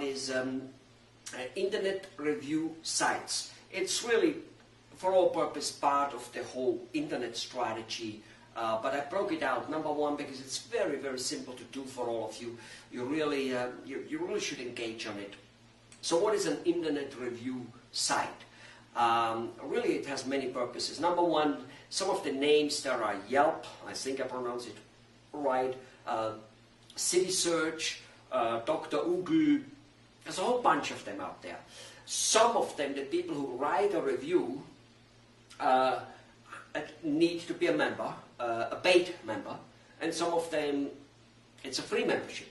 is internet review sites. It's really, for all purpose, part of the whole internet strategy. But I broke it out. Number one, because it's very, very simple to do for all of you. You really should engage on it. So what is an internet review site? Really, it has many purposes. Number one, some of the names there are Yelp, I think I pronounce it right, City Search, Dr. Google. There's a whole bunch of them out there. Some of them, the people who write a review, need to be a member, a paid member, and some of them, it's a free membership.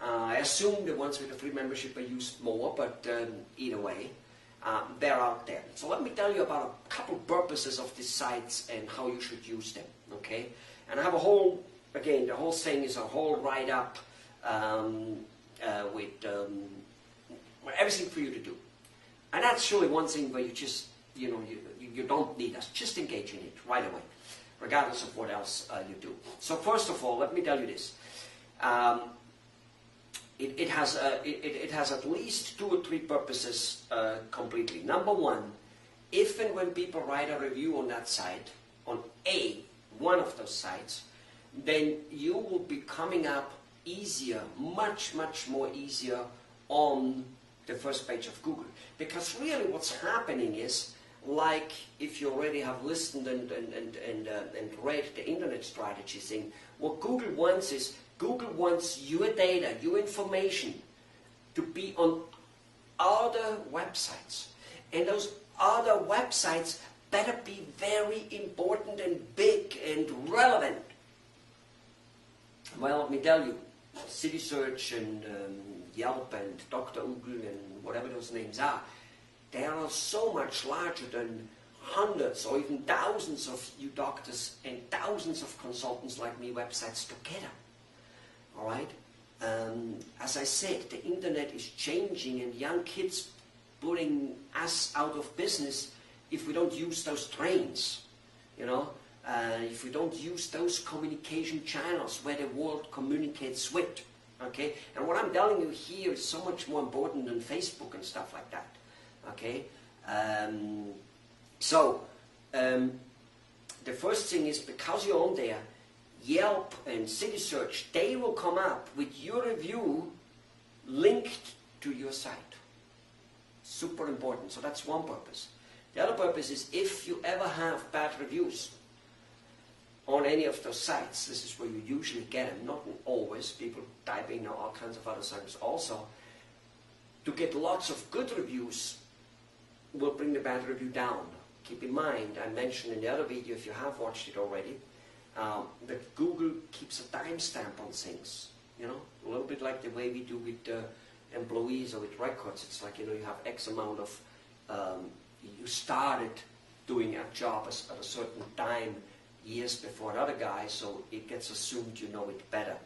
I assume the ones with a free membership are used more, but either way, they're out there. So let me tell you about a couple purposes of these sites and how you should use them, okay? And I have a whole, again, the whole thing is a whole write-up with everything for you to do. And that's really one thing where you just, you know, you don't need us. Just engage in it right away, regardless of what else you do. So first of all, let me tell you this. It has at least 2 or 3 purposes completely. Number one, if and when people write a review on that site, on one of those sites, then you will be coming up easier, much more easier on the first page of Google. Because really what's happening is, like if you already have listened and read the internet strategy thing, what Google wants is, Google wants your data, your information to be on other websites. And those other websites better be very important and big and relevant. Well, let me tell you, City Search and Yelp and Dr. Google and whatever those names are, they are so much larger than hundreds or even thousands of you doctors and thousands of consultants like me websites together. All right? As I said, the internet is changing and young kids putting us out of business if we don't use those trains, you know, if we don't use those communication channels where the world communicates with, okay? And what I'm telling you here is so much more important than Facebook and stuff like that, okay? The first thing is, because you're on there, Yelp and City Search, they will come up with your review linked to your site. Super important. So that's one purpose. The other purpose is, if you ever have bad reviews on any of those sites, this is where you usually get them, not always, people type in all kinds of other sites also, to get lots of good reviews will bring the bad review down. Keep in mind, I mentioned in the other video, if you have watched it already, that Google keeps a timestamp on things, you know, a little bit like the way we do with employees or with records. It's like, you know, you have X amount of, you started doing a job at a certain time years before another guy, so it gets assumed you know it better.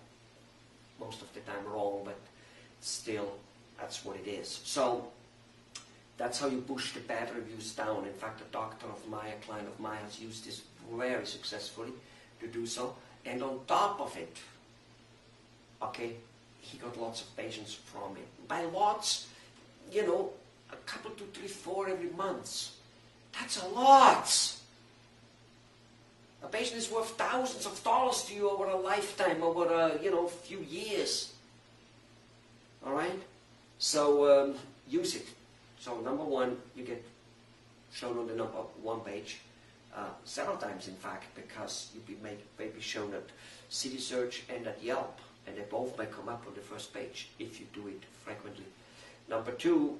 Most of the time wrong, but still, that's what it is. So that's how you push the bad reviews down. In fact, a doctor of mine, a client of mine, has used this very successfully to do so. And on top of it, okay, he got lots of patients from it. By lots, you know, a couple, 2, 3, 4 every month. That's a lot. A patient is worth thousands of dollars to you over a lifetime, over a, you know, few years. All right? So use it. So number one, you get shown on the number 1 page. Several times, in fact, because you'll be shown at City Search and at Yelp, and they both may come up on the first page if you do it frequently. Number 2,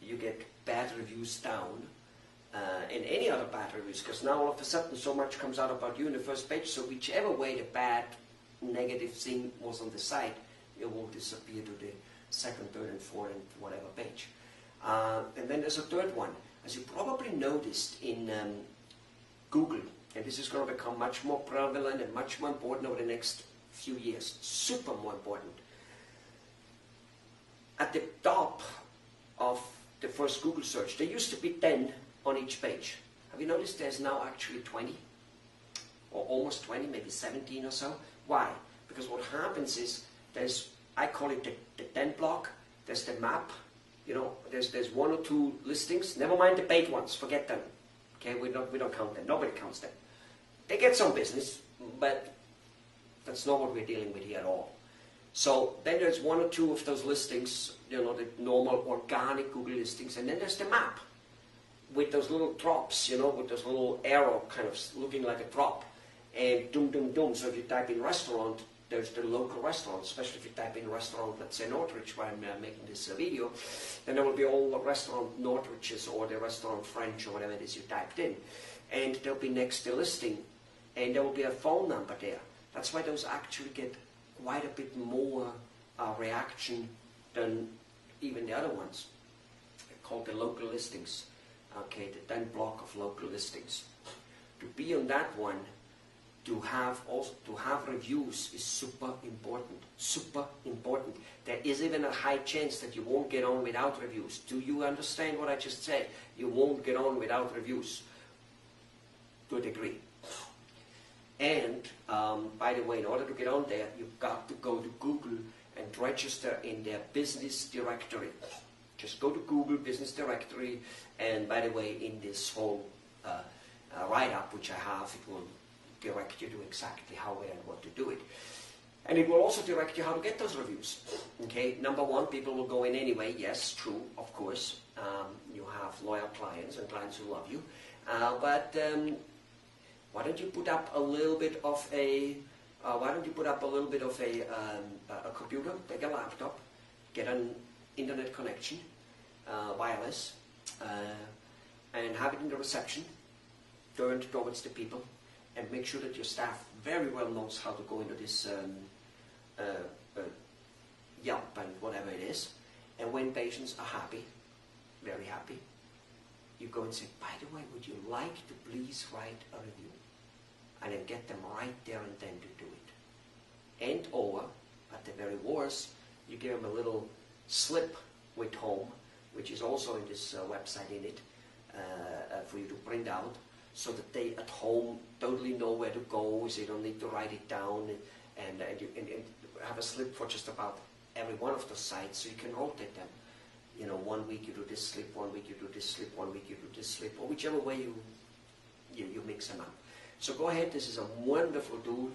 you get bad reviews down, and any other bad reviews, because now all of a sudden so much comes out about you in the first page, so whichever way the bad, negative thing was on the site, it will disappear to the 2nd, 3rd, and 4th, and whatever page. And then there's a third one. As you probably noticed in Google, and this is going to become much more prevalent and much more important over the next few years, super more important. At the top of the first Google search, there used to be 10 on each page. Have you noticed there's now actually 20? Or almost 20, maybe 17 or so? Why? Because what happens is there's I call it the dent block. There's the map. You know, there's 1 or 2 listings. Never mind the paid ones. Forget them. Okay, we don't count them. Nobody counts them. They get some business, but that's not what we're dealing with here at all. So then there's 1 or 2 of those listings, you know, the normal organic Google listings, and then there's the map with those little drops, you know, with those little arrow kind of looking like a drop, and doom, doom, doom. So if you type in restaurant, there's the local restaurant, especially if you type in restaurant, let's say Northridge, where I'm making this video, then there will be all the restaurant Northridges or the restaurant French or whatever it is you typed in. And there'll be next the listing, and there will be a phone number there. That's why those actually get quite a bit more reaction than even the other ones. They're called the local listings. Okay, the 10 block of local listings. To be on that one, to have reviews is super important. Super important. There is even a high chance that you won't get on without reviews. Do you understand what I just said? You won't get on without reviews. To a degree. And by the way, in order to get on there, you've got to go to Google and register in their business directory. Just go to Google Business Directory, and by the way, in this whole write-up which I have, it will direct you to exactly how, where, and what to do it. And it will also direct you how to get those reviews. Okay, number 1, people will go in anyway. Yes, true, of course. You have loyal clients and clients who love you. But why don't you put up a little bit of a computer, take a laptop, get an internet connection, wireless, and have it in the reception, turned towards the people, and make sure that your staff very well knows how to go into this Yelp and whatever it is. And when patients are happy, very happy, you go and say, by the way, would you like to please write a review? And then get them right there and then to do it. And or, at the very worst, you give them a little slip with home, which is also in this website in it, for you to print out, so that they at home totally know where to go, so you don't need to write it down, and have a slip for just about every one of the sites, so you can rotate them. You know, 1 week you do this slip, 1 week you do this slip, 1 week you do this slip, or whichever way you mix them up. So go ahead, this is a wonderful tool,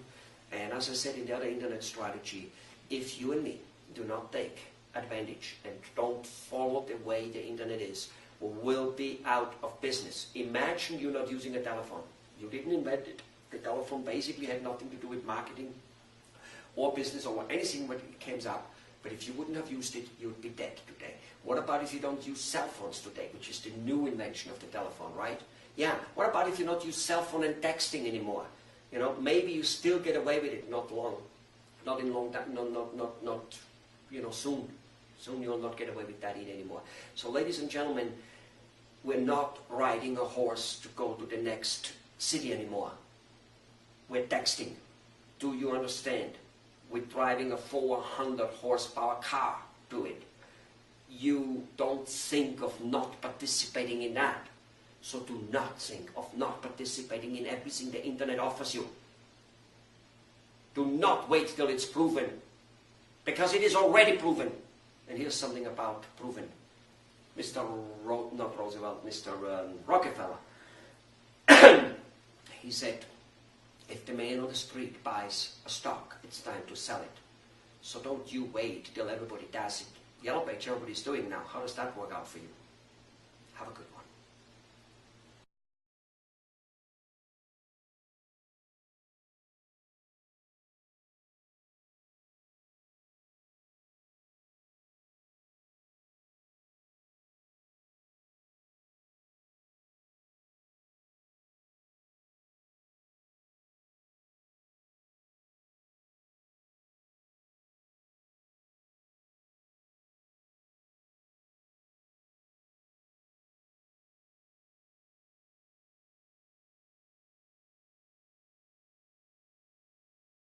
and as I said in the other internet strategy, if you and me do not take advantage and don't follow the way the internet is, we will be out of business. Imagine you're not using a telephone. You didn't invent it. The telephone basically had nothing to do with marketing or business or anything when it came up. But if you wouldn't have used it, you would be dead today. What about if you don't use cell phones today, which is the new invention of the telephone, right? Yeah. What about if you don't use cell phone and texting anymore? You know, maybe you still get away with it, not long, not in long time, not you know, soon. Soon you'll not get away with that anymore. So, ladies and gentlemen, we're not riding a horse to go to the next city anymore. We're texting. Do you understand? We're driving a 400 horsepower car to it. You don't think of not participating in that. So do not think of not participating in everything the internet offers you. Do not wait till it's proven, because it is already proven. And here's something about proven. Mr. Rockefeller, he said, if the man on the street buys a stock, it's time to sell it. So don't you wait till everybody does it. Yellow Page, everybody's doing now. How does that work out for you? Have a good one.